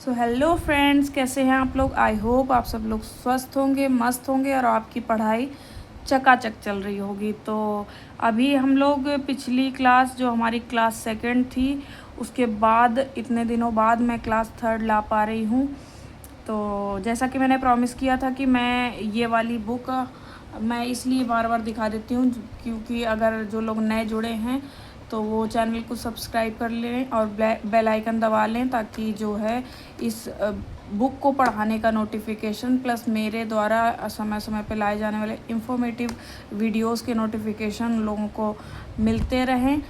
So hello friends, कैसे हैं आप लोग। आई होप आप सब लोग स्वस्थ होंगे, मस्त होंगे और आपकी पढ़ाई चकाचक चल रही होगी। तो अभी हम लोग पिछली क्लास जो हमारी क्लास सेकंड थी उसके बाद इतने दिनों बाद मैं क्लास थर्ड ला पा रही हूँ। तो जैसा कि मैंने प्रॉमिस किया था कि मैं ये वाली बुक मैं इसलिए बार बार दिखा देती हूँ क्योंकि अगर जो लोग नए जुड़े हैं तो वो चैनल को सब्सक्राइब कर लें और बेल आइकन दबा लें ताकि जो है इस बुक को पढ़ाने का नोटिफिकेशन प्लस मेरे द्वारा समय समय पे लाए जाने वाले इंफॉर्मेटिव वीडियोस के नोटिफिकेशन लोगों को मिलते रहें।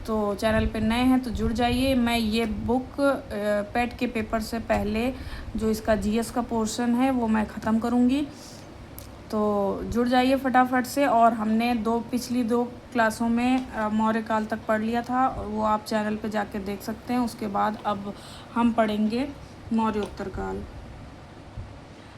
तो चैनल पे नए हैं तो जुड़ जाइए। मैं ये बुक पेट के पेपर से पहले जो इसका जीएस का पोर्शन है वो मैं ख़त्म करूँगी, तो जुड़ जाइए फटाफट से। और हमने पिछली दो क्लासों में मौर्य काल तक पढ़ लिया था, वो आप चैनल पे जाके देख सकते हैं। उसके बाद अब हम पढ़ेंगे मौर्योत्तर काल।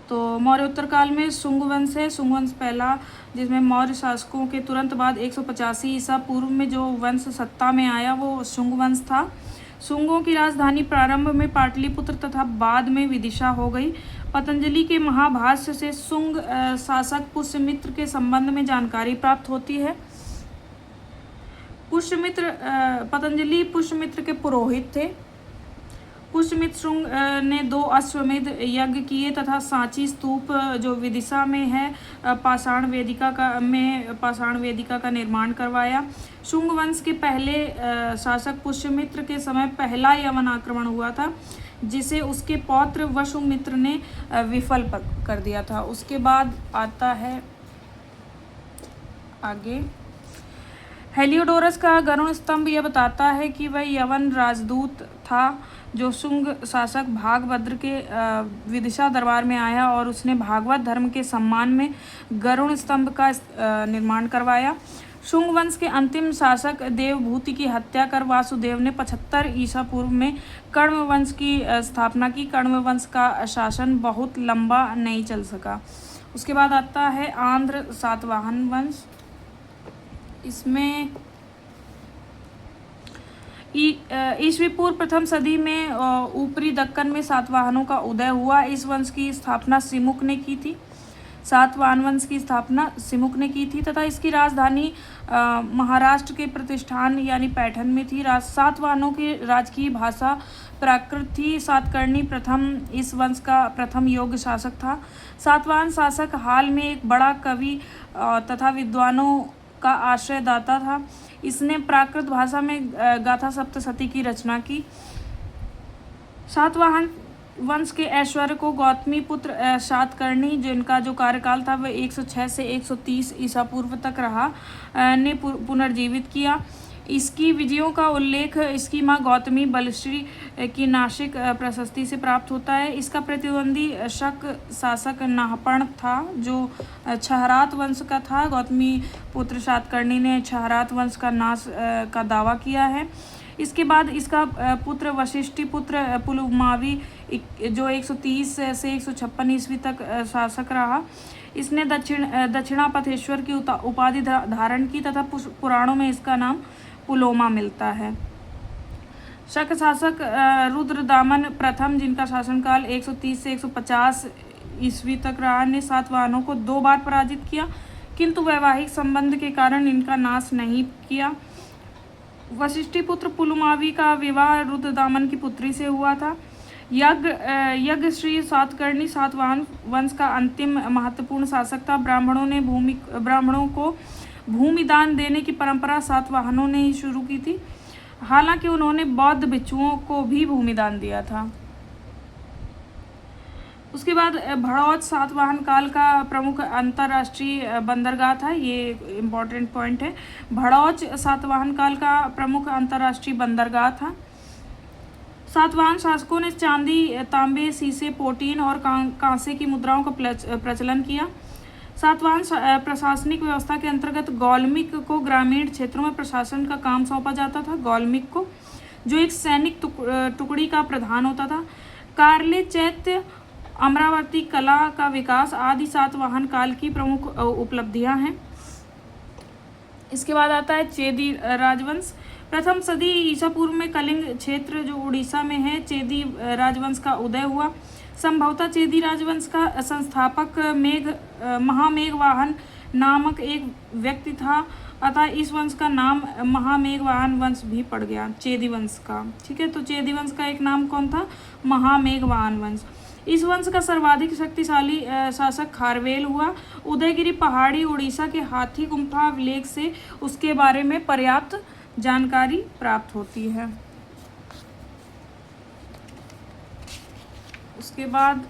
तो मौर्योत्तर काल में शुंग वंश है। शुंग वंश पहला, जिसमें मौर्य शासकों के तुरंत बाद 185 ईसा पूर्व में जो वंश सत्ता में आया वो शुंग वंश था। शुंगों की राजधानी प्रारंभ में पाटलिपुत्र तथा बाद में विदिशा हो गई। पतंजलि के महाभाष्य से शुंग शासक पुष्यमित्र के संबंध में जानकारी प्राप्त होती है। पतंजलि पुष्यमित्र के पुरोहित थे। पुष्यमित्र शुंग ने 2 अश्वमेध यज्ञ किए तथा सांची स्तूप जो विदिशा में है पाषाण वेदिका का निर्माण करवाया। शुंग वंश के पहले शासक पुष्यमित्र के समय पहला यवन आक्रमण हुआ था जिसे उसके पौत्र वसुमित्र ने विफल कर दिया था। उसके बाद आता है आगे हेलियोडोरस का गरुड़ स्तंभ यह बताता है कि वह यवन राजदूत था जो शुंग शासक भागभद्र के विदिशा दरबार में आया और उसने भागवत धर्म के सम्मान में गरुड़ स्तंभ का निर्माण करवाया। शुंग वंश के अंतिम शासक देवभूति की हत्या कर वासुदेव ने 75 ईसा पूर्व में कण्व वंश की स्थापना की। कण्व वंश का शासन बहुत लंबा नहीं चल सका। उसके बाद आता है आंध्र सातवाहन वंश। इसमें ईस्वी पूर्व प्रथम सदी में ऊपरी दक्कन में सातवाहनों का उदय हुआ। इस वंश की स्थापना सिमुक ने की थी। सातवाहन वंश की स्थापना सिमुक ने की थी तथा इसकी राजधानी महाराष्ट्र के प्रतिष्ठान यानी पैठन में थी। सातवाहनों की राजकीय भाषा प्राकृत थी। सातकर्णी प्रथम इस वंश का प्रथम योग्य शासक था। सातवाहन शासक हाल में एक बड़ा कवि तथा विद्वानों का आश्रयदाता था। इसने प्राकृत भाषा में गाथा सप्तशती की रचना की। सातवाहन वंश के ऐश्वर्य को गौतमी पुत्र सातकर्णी, जिनका जो कार्यकाल था वह 106 से 130 ईसा पूर्व तक रहा, ने पुनर्जीवित किया। इसकी विजयों का उल्लेख इसकी माँ गौतमी बलश्री की नासिक प्रशस्ति से प्राप्त होता है। इसका प्रतिद्वंदी शक शासक नाहपण था जो छहरात वंश का था। गौतमी पुत्र सातकर्णी ने छहरात वंश का नाश का दावा किया है। इसके बाद इसका पुत्र वशिष्ठी पुत्र पुलुमावी जो 130 से 156 ईस्वी तक शासक रहा। इसने दक्षिणापथेश्वर की उपाधि धारण की तथा पुराणों में इसका नाम पुलोमा मिलता है। शक शासक रुद्रदामन प्रथम, जिनका शासनकाल 130 से 150 ईस्वी तक रहा, ने सातवाहनों को 2 बार पराजित किया किंतु वैवाहिक संबंध के कारण इनका नाश नहीं किया। वशिष्ठी पुत्र पुलुमावी का विवाह रुद्रदामन की पुत्री से हुआ था। यज्ञ श्री सातकर्णी सातवाहन वंश का अंतिम महत्वपूर्ण शासक था। ब्राह्मणों को भूमि दान देने की परंपरा सातवाहनों ने ही शुरू की थी। हालांकि उन्होंने बौद्ध भिक्षुओं को भी भूमि दान दिया था। उसके बाद भड़ौच सातवाहन काल का प्रमुख अंतर्राष्ट्रीय बंदरगाह था। ये इम्पोर्टेंट पॉइंट है। भड़ौच सातवाहन काल का प्रमुख अंतर्राष्ट्रीय बंदरगाह था। सातवाहन शासकों ने चांदी, तांबे, सीसे, पोटीन और कांसे की मुद्राओं का प्रचलन किया। सातवाहन प्रशासनिक व्यवस्था के अंतर्गत गौलमिक को ग्रामीण क्षेत्रों में प्रशासन का काम सौंपा जाता था। गौलमिक को, जो एक सैनिक टुकड़ी का प्रधान होता था। कार्ले, चैत्य, अमरावती कला का विकास आदि सातवाहन काल की प्रमुख उपलब्धियां हैं। इसके बाद आता है चेदी राजवंश। प्रथम सदी ईसा पूर्व में कलिंग क्षेत्र जो उड़ीसा में है चेदी राजवंश का उदय हुआ। संभवतः चेदी राजवंश का संस्थापक महामेघवाहन नामक एक व्यक्ति था, अतः इस वंश का नाम महामेघवाहन वंश भी पड़ गया चेदी वंश का। ठीक है, तो चेदी वंश का एक नाम कौन था? महामेघवाहन वंश। इस वंश का सर्वाधिक शक्तिशाली शासक खारवेल हुआ। उदयगिरी पहाड़ी उड़ीसा के हाथी गुम्फा अभिलेख से उसके बारे में पर्याप्त जानकारी प्राप्त होती है। उसके बाद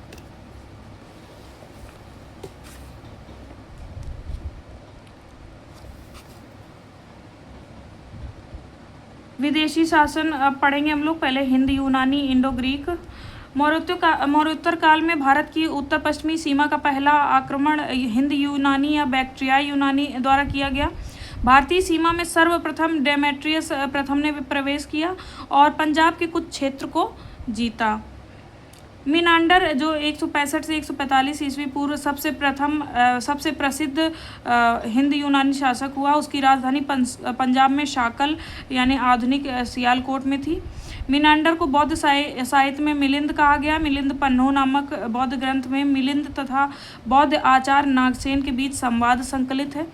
विदेशी शासन पढ़ेंगे हम लोग। पहले हिंद यूनानी इंडो ग्रीक। मौर्योत्तर काल में भारत की उत्तर पश्चिमी सीमा का पहला आक्रमण हिंद यूनानी या बैक्ट्रियाई यूनानी द्वारा किया गया। भारतीय सीमा में सर्वप्रथम डेमेट्रियस प्रथम ने प्रवेश किया और पंजाब के कुछ क्षेत्र को जीता। मिनांडर जो 165 से 145 ईस्वी पूर्व सबसे प्रसिद्ध हिंद यूनानी शासक हुआ। उसकी राजधानी पंजाब में शाकल यानी आधुनिक सियालकोट में थी। मिनांडर को बौद्ध साहित्य में मिलिंद कहा गया। मिलिंद पन्नो नामक बौद्ध ग्रंथ में मिलिंद तथा बौद्ध आचार्य नागसेन के बीच संवाद संकलित है।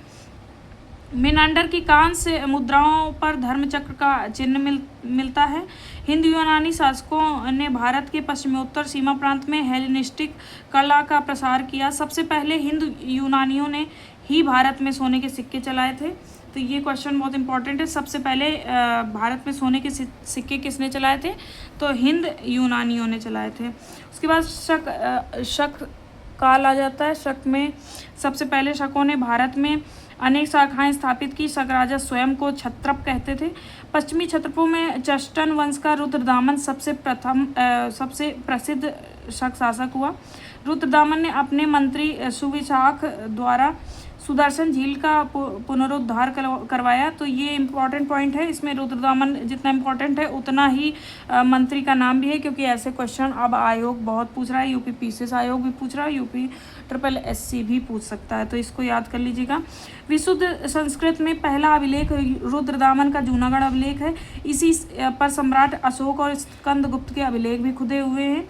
मिनांडर की कांस्य मुद्राओं पर धर्मचक्र का चिन्ह मिलता है। हिंद यूनानी शासकों ने भारत के पश्चिमोत्तर सीमा प्रांत में हेलेनिस्टिक कला का प्रसार किया। सबसे पहले हिंद यूनानियों ने ही भारत में सोने के सिक्के चलाए थे। तो ये क्वेश्चन बहुत इंपॉर्टेंट है। सबसे पहले भारत में सोने के सिक्के किसने चलाए थे? तो हिंद यूनानियों ने चलाए थे। उसके बाद शक काल आ जाता है। शक में सबसे पहले शकों ने भारत में अनेक शाखाएं स्थापित की। शक राजा स्वयं को क्षत्रप कहते थे। पश्चिमी क्षत्रपों में चष्टन वंश का रुद्रदामन सबसे प्रसिद्ध शक शासक हुआ। रुद्रदामन ने अपने मंत्री सुविशाख द्वारा सुदर्शन झील का पुनरुद्धार करवाया। तो ये इम्पॉर्टेंट पॉइंट है। इसमें रुद्रदामन जितना इम्पॉर्टेंट है उतना ही मंत्री का नाम भी है, क्योंकि ऐसे क्वेश्चन अब आयोग बहुत पूछ रहा है। यूपी पीसीएस आयोग भी पूछ रहा है, यूपी SSSC भी पूछ सकता है, तो इसको याद कर लीजिएगा। विशुद्ध संस्कृत में पहला अभिलेख रुद्रदामन का जूनागढ़ अभिलेख है। इसी पर सम्राट अशोक और स्कंदगुप्त के अभिलेख भी खुदे हुए हैं।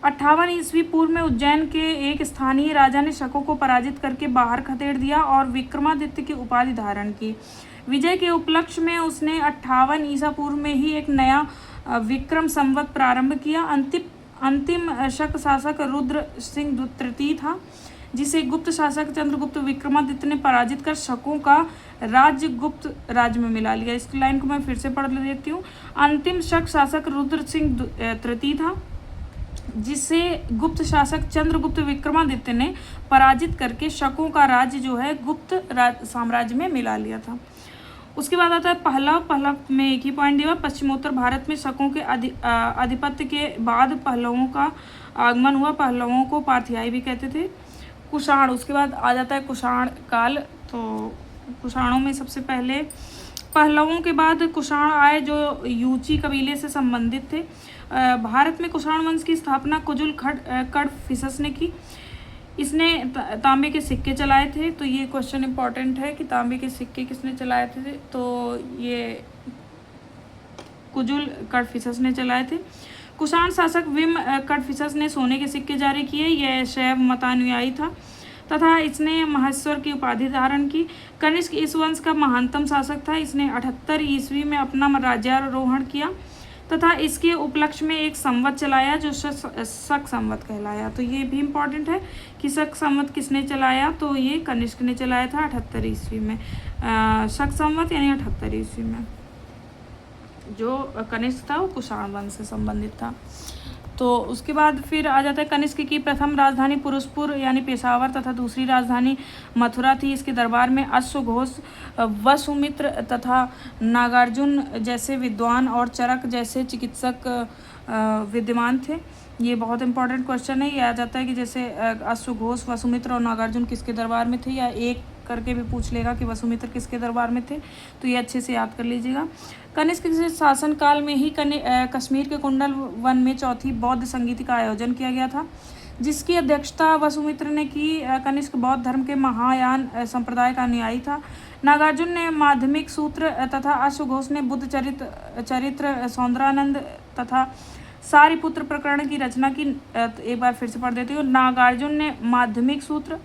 58 ईस्वी पूर्व में उज्जैन के एक स्थानीय राजा ने शकों को पराजित करके बाहर खदेड़ दिया और विक्रमादित्य की उपाधि धारण की। विजय के उपलक्ष्य में उसने 58 ईसा पूर्व में ही एक नया विक्रम संवत प्रारंभ किया। अंतिम शक शासक रुद्र सिंह तृतीय था, जिसे गुप्त शासक चंद्रगुप्त विक्रमादित्य ने पराजित कर शकों का राज्य गुप्त राज्य में मिला लिया। इस लाइन को मैं फिर से पढ़ देती हूँ। अंतिम शक शासक रुद्र सिंह तृतीय था, जिसे गुप्त शासक चंद्रगुप्त विक्रमादित्य ने पराजित करके शकों का राज्य जो है गुप्त साम्राज्य में मिला लिया था। उसके बाद आता है पहलव में एक ही पॉइंट दिया। पश्चिमोत्तर भारत में शकों के आधिपत्य के बाद पहलवों का आगमन हुआ। पहलवों को पार्थियाई भी कहते थे। कुषाण, उसके बाद आ जाता है कुषाण काल। तो कुषाणों में सबसे पहले पहलवों के बाद कुषाण आए, जो यूची कबीले से संबंधित थे। भारत में कुषाण वंश की स्थापना कुजुल कडफिसस ने की। इसने तांबे के सिक्के चलाए थे। तो ये क्वेश्चन इंपॉर्टेंट है कि तांबे के सिक्के किसने चलाए थे? तो ये कुजुल कडफिसस ने चलाए थे। कुषाण शासक विम कडफिसस ने सोने के सिक्के जारी किए। यह शैव मतानुयायी था तथा इसने महेश्वर की उपाधि धारण की। कनिष्क इस वंश का महानतम शासक था। इसने 78 ईस्वी में अपना राज्यारोहण किया तथा इसके उपलक्ष्य में एक संवत चलाया जो शक संवत कहलाया। तो ये भी इम्पॉर्टेंट है कि शक संवत किसने चलाया? तो ये कनिष्क ने चलाया था 78 ईस्वी में। शक संवत यानी 78 ईस्वी में। जो कनिष्क था वो कुषाण वंश से संबंधित था। तो उसके बाद फिर आ जाता है कनिष्क की प्रथम राजधानी पुरुषपुर यानी पेशावर तथा दूसरी राजधानी मथुरा थी। इसके दरबार में अश्वघोष, वसुमित्र तथा नागार्जुन जैसे विद्वान और चरक जैसे चिकित्सक विद्यमान थे। ये बहुत इंपॉर्टेंट क्वेश्चन है। ये आ जाता है कि जैसे अश्वघोष, वसुमित्र और नागार्जुन किसके दरबार में थे, या एक करके भी पूछ लेगा कि वसुमित्र किसके दरबार में थे। तो ये अच्छे से याद कर लीजिएगा। कनिष्क के शासनकाल में ही कश्मीर के कुंडल वन में चौथी बौद्ध संगीति का आयोजन किया गया था। जिसकी अध्यक्षता वसुमित्र ने की। कनिष्क बौद्ध धर्म के महायान संप्रदाय का अनुयायी था। नागार्जुन ने माध्यमिक सूत्र तथा अश्वघोष ने बुद्ध चरित्र सौंदरानंद तथा सारिपुत्र प्रकरण की रचना की। एक बार फिर से पढ़ देती हूँ। नागार्जुन ने माध्यमिक सूत्र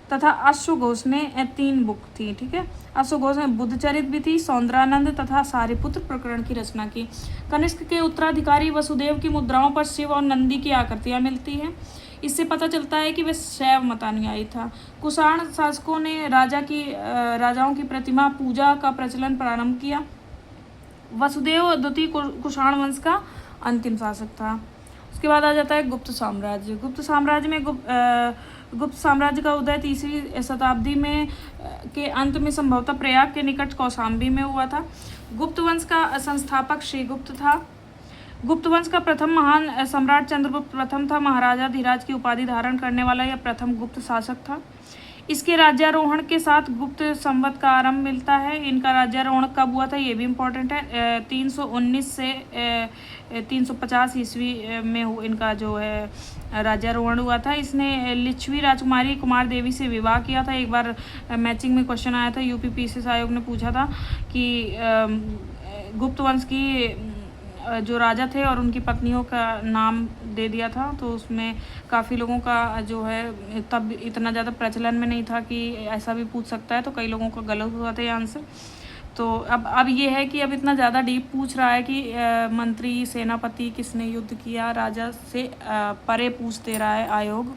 तथा अश्वघोष ने 3 बुक थी, ठीक है। अश्वघोष में बुद्ध चरित भी थी, सौंदरानंद तथा सारिपुत्र प्रकरण की रचना की। कनिष्क के उत्तराधिकारी वसुदेव की मुद्राओं पर शिव और नंदी की आकृतियां मिलती हैं। इससे पता चलता है कि वह शैव मतानुयायी था। कुषाण शासकों ने राजाओं की प्रतिमा पूजा का प्रचलन प्रारंभ किया। वसुदेव द्वितीय कुषाण वंश का अंतिम शासक था। उसके बाद आ जाता है गुप्त साम्राज्य। गुप्त साम्राज्य का उदय 3वीं शताब्दी में के अंत में संभवतः प्रयाग के निकट कौशाम्बी में हुआ था। गुप्त वंश का संस्थापक श्रीगुप्त था। गुप्त वंश का प्रथम महान सम्राट चंद्रगुप्त प्रथम था। महाराजा धीराज की उपाधि धारण करने वाला यह प्रथम गुप्त शासक था। इसके राज्यारोहण के साथ गुप्त संवत का आरंभ मिलता है। इनका राज्यारोहण कब हुआ था ये भी इम्पोर्टेंट है। 319 से 350 ईस्वी में इनका जो है राज्यारोहण हुआ था। इसने लिच्छवी राजकुमारी कुमार देवी से विवाह किया था। एक बार मैचिंग में क्वेश्चन आया था, यूपीपीसीएस आयोग ने पूछा था कि गुप्त वंश की जो राजा थे और उनकी पत्नियों का नाम दे दिया था, तो उसमें काफ़ी लोगों का जो है तब इतना ज़्यादा प्रचलन में नहीं था कि ऐसा भी पूछ सकता है, तो कई लोगों का गलत हुआ था ये आंसर। तो अब ये है कि अब इतना ज़्यादा डीप पूछ रहा है कि मंत्री सेनापति किसने युद्ध किया, राजा से परे पूछ दे रहा है आयोग।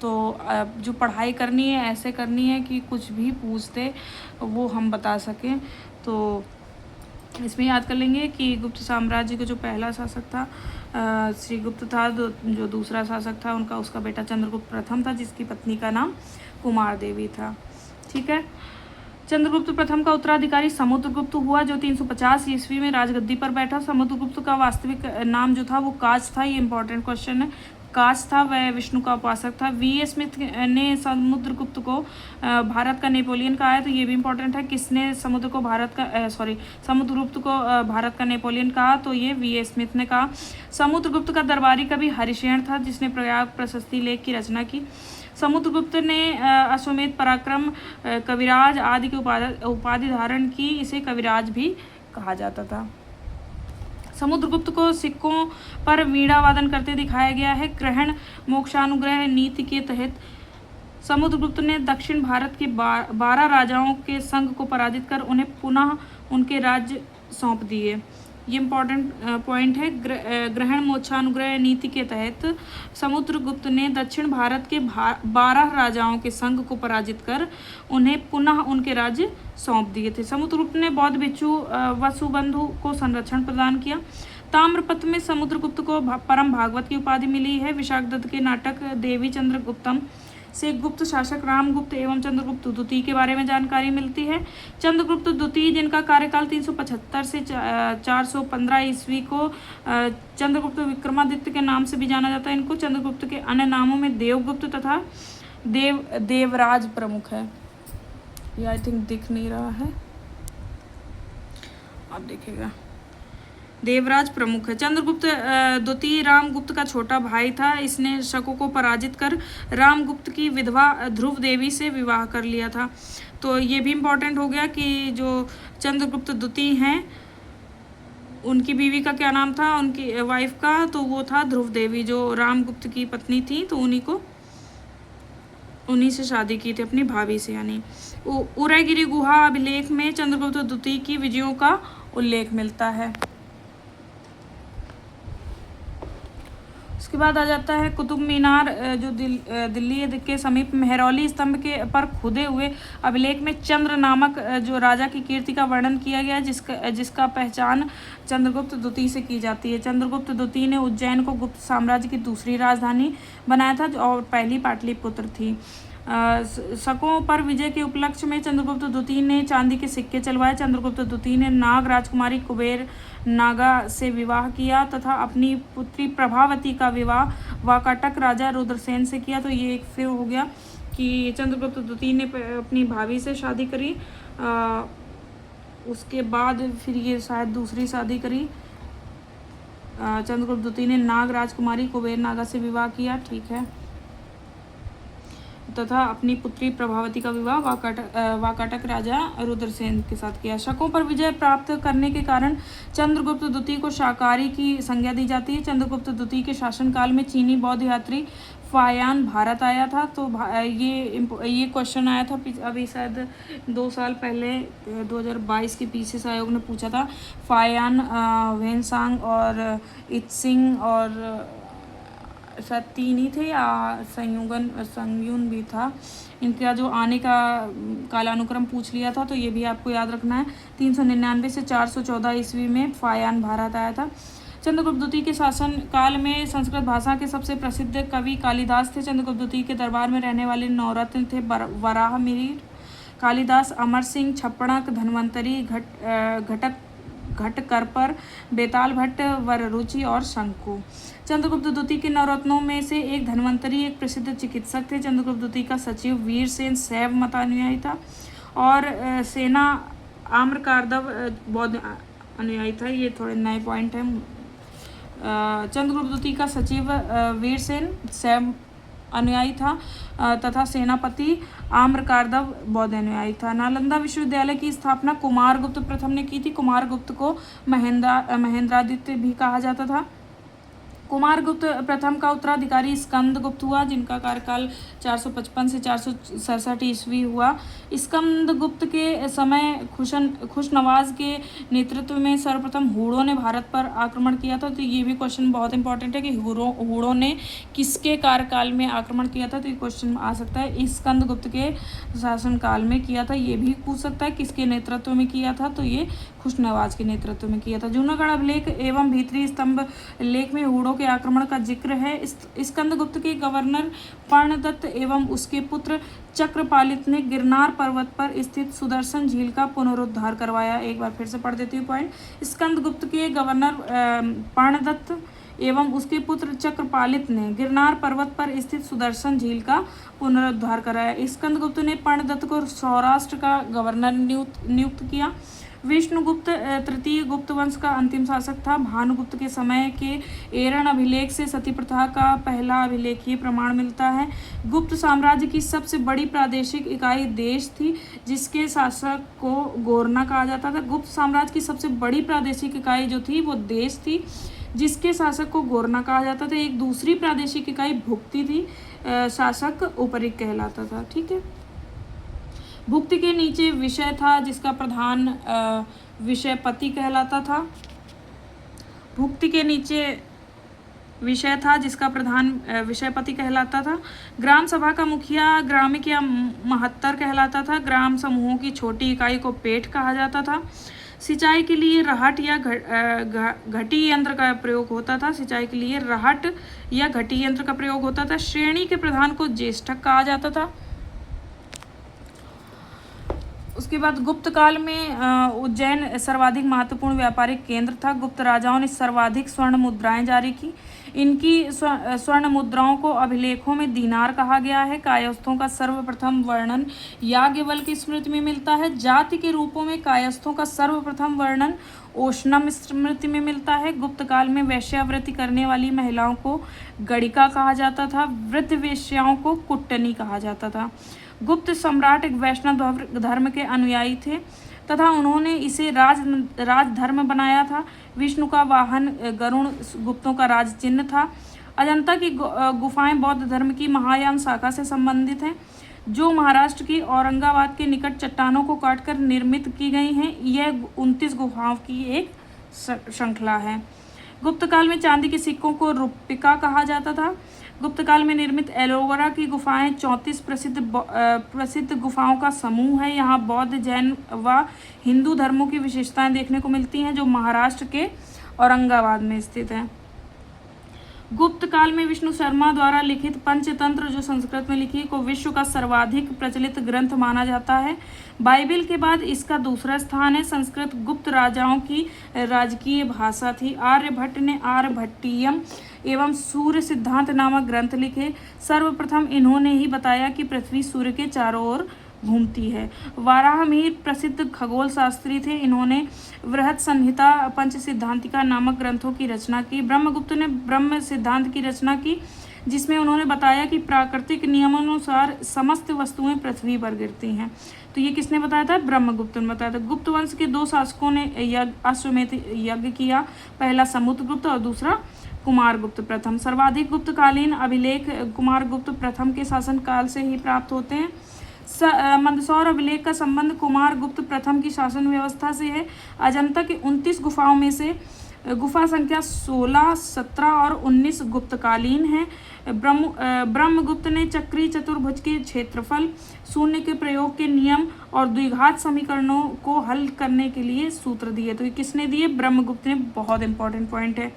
तो जो पढ़ाई करनी है ऐसे करनी है कि कुछ भी पूछ दे वो हम बता सकें। तो इसमें याद कर लेंगे कि गुप्त साम्राज्य का जो पहला शासक था श्रीगुप्त था। जो दूसरा शासक था उसका बेटा चंद्रगुप्त प्रथम था, जिसकी पत्नी का नाम कुमार देवी था, ठीक है। चंद्रगुप्त प्रथम का उत्तराधिकारी समुद्रगुप्त हुआ, जो 350 ईस्वी में राजगद्दी पर बैठा। समुद्रगुप्त का वास्तविक नाम जो था वो काच था। ये इंपॉर्टेंट क्वेश्चन है। काच था, वह विष्णु का उपासक था। वी.ए. स्मिथ ने समुद्रगुप्त को भारत का नेपोलियन कहा है, तो ये भी इंपॉर्टेंट है। किसने समुद्रगुप्त को भारत का नेपोलियन कहा, तो ये वी.ए. स्मिथ ने कहा। समुद्रगुप्त का दरबारी कवि हरिशेन था, जिसने प्रयाग प्रशस्ति लेख की रचना की। समुद्रगुप्त ने अश्वमेध पराक्रम कविराज आदि की उपाधि धारण की। इसे कविराज भी कहा जाता था। समुद्रगुप्त को सिक्कों पर वीणा वादन करते दिखाया गया है। ग्रहण मोक्षानुग्रह नीति के तहत समुद्रगुप्त ने दक्षिण भारत के 12 राजाओं के संघ को पराजित कर उन्हें पुनः उनके राज्य सौंप दिए। ये इम्पोर्टेंट पॉइंट है। ग्रहण मोक्षानुग्रह नीति के तहत समुद्रगुप्त ने दक्षिण भारत के 12 राजाओं के संघ को पराजित कर उन्हें पुनः उनके राज्य सौंप दिए थे। समुद्रगुप्त ने बौद्ध भिक्षु वसुबंधु को संरक्षण प्रदान किया। ताम्रपत्र में समुद्रगुप्त को परम भागवत की उपाधि मिली है। विशाखदत्त के नाटक देवी चंद्रगुप्तम से गुप्त शासक रामगुप्त एवं चंद्रगुप्त द्वितीय के बारे में जानकारी मिलती है। चंद्रगुप्त द्वितीय, जिनका कार्यकाल 375 से 415 ईस्वी को चंद्रगुप्त विक्रमादित्य के नाम से भी जाना जाता है। इनको चंद्रगुप्त के अन्य नामों में देवगुप्त तथा देवराज प्रमुख है। ये आई थिंक दिख नहीं रहा है, आप देखिएगा, देवराज प्रमुख है। चंद्रगुप्त द्वितीय रामगुप्त का छोटा भाई था। इसने शकों को पराजित कर रामगुप्त की विधवा ध्रुव देवी से विवाह कर लिया था। तो ये भी इम्पोर्टेंट हो गया कि जो चंद्रगुप्त द्वितीय हैं उनकी बीवी का क्या नाम था, उनकी वाइफ का, तो वो था ध्रुव देवी, जो रामगुप्त की पत्नी थी। तो उन्हीं से शादी की थी, अपनी भाभी से। यानी उदयगिरि गुहा अभिलेख में चंद्रगुप्त द्वितीय की विजयों का उल्लेख मिलता है। उसके बाद आ जाता है कुतुब मीनार, जो दिल्ली के समीप मेहरौली स्तंभ के पर खुदे हुए अभिलेख में चंद्र नामक जो राजा की कीर्ति का वर्णन किया गया, जिसका पहचान चंद्रगुप्त द्वितीय से की जाती है। चंद्रगुप्त द्वितीय ने उज्जैन को गुप्त साम्राज्य की दूसरी राजधानी बनाया था और पहली पाटलिपुत्र थी। शकों पर विजय के उपलक्ष्य में चंद्रगुप्त द्वितीय ने चांदी के सिक्के चलवाए। चंद्रगुप्त द्वितीय ने नाग राजकुमारी कुबेर नागा से विवाह किया तथा अपनी पुत्री प्रभावती का विवाह वाकाटक राजा रुद्रसेन से किया। तो ये एक फिर हो गया कि चंद्रगुप्त द्वितीय ने अपनी भाभी से शादी करी, उसके बाद फिर ये शायद दूसरी शादी करी, चंद्रगुप्त द्वितीय ने नाग राजकुमारी कुबेर नागा से विवाह किया, ठीक है, तथा अपनी पुत्री प्रभावती का विवाह वाकाटक राजा रुद्रसेन के साथ किया। शकों पर विजय प्राप्त करने के कारण चंद्रगुप्त द्वितीय को शाकाहारी की संज्ञा दी जाती है। चंद्रगुप्त द्वितीय के शासनकाल में चीनी बौद्ध यात्री फायान भारत आया था। तो ये क्वेश्चन आया था अभी शायद 2 साल पहले 2022 के पीसीएस आयोग ने पूछा था। फायान वेनसांग और इत्सिंग और शायद 3 ही थे या संयुन भी था। इनका जो आने का कालानुक्रम पूछ लिया था, तो ये भी आपको याद रखना है। 399 से 414 ईस्वी में फायान भारत आया था। चंद्रगुप्त द्वितीय के शासन काल में संस्कृत भाषा के सबसे प्रसिद्ध कवि कालिदास थे। चंद्रगुप्त द्वितीय के दरबार में रहने वाले नवरत्न थे वराह मिहिर, कालिदास, अमर सिंह, छप्पड़क, धन्वंतरी, घटकरपर, बेताल भट्ट, वररुचि और शंकु। चंद्रगुप्त द्वितीय के नवरत्नों में से एक धन्वंतरी एक प्रसिद्ध चिकित्सक थे। चंद्रगुप्त द्वितीय का सचिव वीरसेन शैव मत अनुयायी था और सेना आम्रकारदव बौद्ध अनुयायी था। ये थोड़े नए पॉइंट हैं। चंद्रगुप्त द्वितीय का सचिव वीरसेन शैव अनुयायी था तथा सेनापति आम्रकारदव बौद्ध अनुयायी था। नालंदा विश्वविद्यालय की स्थापना कुमारगुप्त प्रथम ने की थी। कुमारगुप्त को महेंद्रादित्य भी कहा जाता था। कुमारगुप्त प्रथम का उत्तराधिकारी स्कंदगुप्त हुआ, जिनका कार्यकाल 455 से 467 ईस्वी हुआ। स्कंदगुप्त के समय खुशनवाज के नेतृत्व में सर्वप्रथम हूणों ने भारत पर आक्रमण किया था। तो ये भी क्वेश्चन बहुत इंपॉर्टेंट है कि हूणों ने किसके कार्यकाल में आक्रमण किया था। तो ये क्वेश्चन आ सकता है। स्कंदगुप्त के शासनकाल में किया था। ये भी पूछ सकता है किसके नेतृत्व में किया था। तो ये खुशनवाज के नेतृत्व में किया था। जूनागढ़ अभिलेख एवं भीतरी स्तंभ लेख में हूणों के आक्रमण का जिक्र है। स्कंदगुप्त के गवर्नर पर्णदत्त एवं उसके पुत्र चक्रपालित ने गिरनार पर्वत पर स्थित सुदर्शन झील का पुनरुद्धार करवाया। एक बार फिर से पढ़ देती हूँ पॉइंट। स्कंदगुप्त के गवर्नर पर्णदत्त एवं उसके पुत्र चक्रपालित ने गिरनार पर्वत पर स्थित सुदर्शन झील का पुनरुद्धार कराया। स्कंदगुप्त ने पर्णदत्त को सौराष्ट्र का गवर्नर नियुक्त किया। विष्णुगुप्त तृतीय गुप्त वंश का अंतिम शासक था। भानुगुप्त के समय के एरन अभिलेख से सती प्रथा का पहला अभिलेखीय प्रमाण मिलता है। गुप्त साम्राज्य की सबसे बड़ी प्रादेशिक इकाई देश थी, जिसके शासक को गोरना कहा जाता था। गुप्त साम्राज्य की सबसे बड़ी प्रादेशिक इकाई जो थी वो देश थी, जिसके शासक को गोरना कहा जाता था। एक दूसरी प्रादेशिक इकाई भुक्ति थी, शासक उपरिक कहलाता था। ठीक है। भुक्ति के नीचे विषय था, जिसका प्रधान विषयपति कहलाता था। भुक्ति के नीचे विषय था, जिसका प्रधान विषयपति कहलाता था। ग्राम सभा का मुखिया ग्रामिक या महत्तर कहलाता था। ग्राम समूहों की छोटी इकाई को पेठ कहा जाता था। सिंचाई के लिए रहट या घटी यंत्र का प्रयोग होता था। सिंचाई के लिए रहट या घटी यंत्र का प्रयोग होता था। श्रेणी के प्रधान को ज्येष्ठक कहा जाता था। उसके बाद गुप्त काल में उज्जैन सर्वाधिक महत्वपूर्ण व्यापारिक केंद्र था। गुप्त राजाओं ने सर्वाधिक स्वर्ण मुद्राएं जारी की। इनकी स्वर्ण मुद्राओं को अभिलेखों में दीनार कहा गया है। कायस्थों का सर्वप्रथम वर्णन याज्ञवल्क्य की स्मृति में मिलता है। जाति के रूपों में कायस्थों का सर्वप्रथम वर्णन ओशनम स्मृति में मिलता है। गुप्त काल में वेश्यावृत्ति करने वाली महिलाओं को गणिका कहा जाता था। वृद्ध वेश्याओं को कुट्टनी कहा जाता था। गुप्त सम्राट एक वैष्णव धर्म के अनुयायी थे तथा उन्होंने इसे राजधर्म बनाया था। विष्णु का वाहन गरुण गुप्तों का राज चिन्ह था। अजंता की गुफाएं बौद्ध धर्म की महायान शाखा से संबंधित हैं, जो महाराष्ट्र की औरंगाबाद के निकट चट्टानों को काटकर निर्मित की गई हैं। यह 29 गुफाओं की एक श्रृंखला है। गुप्त काल में चांदी के सिक्कों को रुपिका कहा जाता था। गुप्त काल में निर्मित एलोवेरा की गुफाएं 34 प्रसिद्ध गुफाओं का समूह है। यहाँ बौद्ध, जैन व हिंदू धर्मों की विशेषताएं देखने को मिलती हैं, जो महाराष्ट्र के औरंगाबाद में स्थित है। गुप्त काल में विष्णु शर्मा द्वारा लिखित पंचतंत्र, जो संस्कृत में लिखी, को विश्व का सर्वाधिक प्रचलित ग्रंथ माना जाता है। बाइबिल के बाद इसका दूसरा स्थान है। संस्कृत गुप्त राजाओं की राजकीय भाषा थी। आर्यभट्ट ने आर्यभट्टीयम एवं सूर्य सिद्धांत नामक ग्रंथ लिखे। सर्वप्रथम इन्होंने ही बताया कि पृथ्वी सूर्य के चारों ओर घूमती है। वाराहमिहिर प्रसिद्ध खगोल शास्त्री थे। इन्होंने वृहत संहिता, पंच सिद्धांतिका नामक ग्रंथों की रचना की। ब्रह्मगुप्त ने ब्रह्म सिद्धांत की रचना की, जिसमें उन्होंने बताया कि प्राकृतिक नियमानुसार समस्त वस्तुएं पृथ्वी पर गिरती हैं। तो ये किसने बताया था? ब्रह्मगुप्त ने बताया था। गुप्त वंश के 2 शासकों ने अश्वमेध यज्ञ किया, पहला समुद्रगुप्त और दूसरा कुमारगुप्त प्रथम। सर्वाधिक गुप्तकालीन अभिलेख कुमारगुप्त प्रथम के शासन काल से ही प्राप्त होते हैं। मंदसौर अभिलेख का संबंध कुमारगुप्त प्रथम की शासन व्यवस्था से है। अजंता की 29 गुफाओं में से गुफा संख्या 16, 17 और 19 गुप्तकालीन है। ब्रह्मगुप्त ने चक्री चतुर्भुज के क्षेत्रफल, शून्य के प्रयोग के नियम और द्विघात समीकरणों को हल करने के लिए सूत्र दिए। तो ये किसने दिए? ब्रह्मगुप्त ने। बहुत इंपॉर्टेंट पॉइंट है।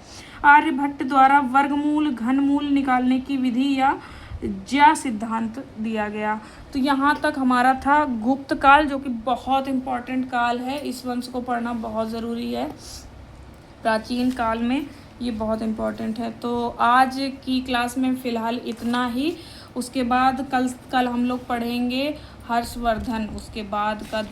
आर्यभट्ट द्वारा वर्गमूल घनमूल निकालने की विधि या ज्या सिद्धांत दिया गया। तो यहाँ तक हमारा था गुप्त काल, जो कि बहुत इंपॉर्टेंट काल है। इस वंश को पढ़ना बहुत ज़रूरी है। प्राचीन काल में ये बहुत इम्पोर्टेंट है। तो आज की क्लास में फ़िलहाल इतना ही। उसके बाद कल हम लोग पढ़ेंगे हर्षवर्धन। उसके बाद का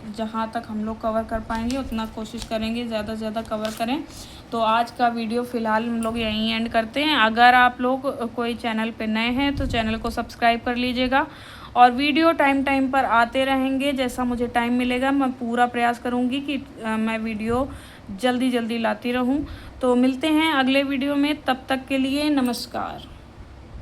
जहाँ तक हम लोग कवर कर पाएंगे उतना कोशिश करेंगे, ज़्यादा से ज़्यादा कवर करें। तो आज का वीडियो फ़िलहाल हम लोग यहीं एंड करते हैं। अगर आप लोग कोई चैनल पे नए हैं तो चैनल को सब्सक्राइब कर लीजिएगा, और वीडियो टाइम पर आते रहेंगे। जैसा मुझे टाइम मिलेगा मैं पूरा प्रयास करूँगी कि मैं वीडियो जल्दी लाती रहूँ। तो मिलते हैं अगले वीडियो में, तब तक के लिए नमस्कार।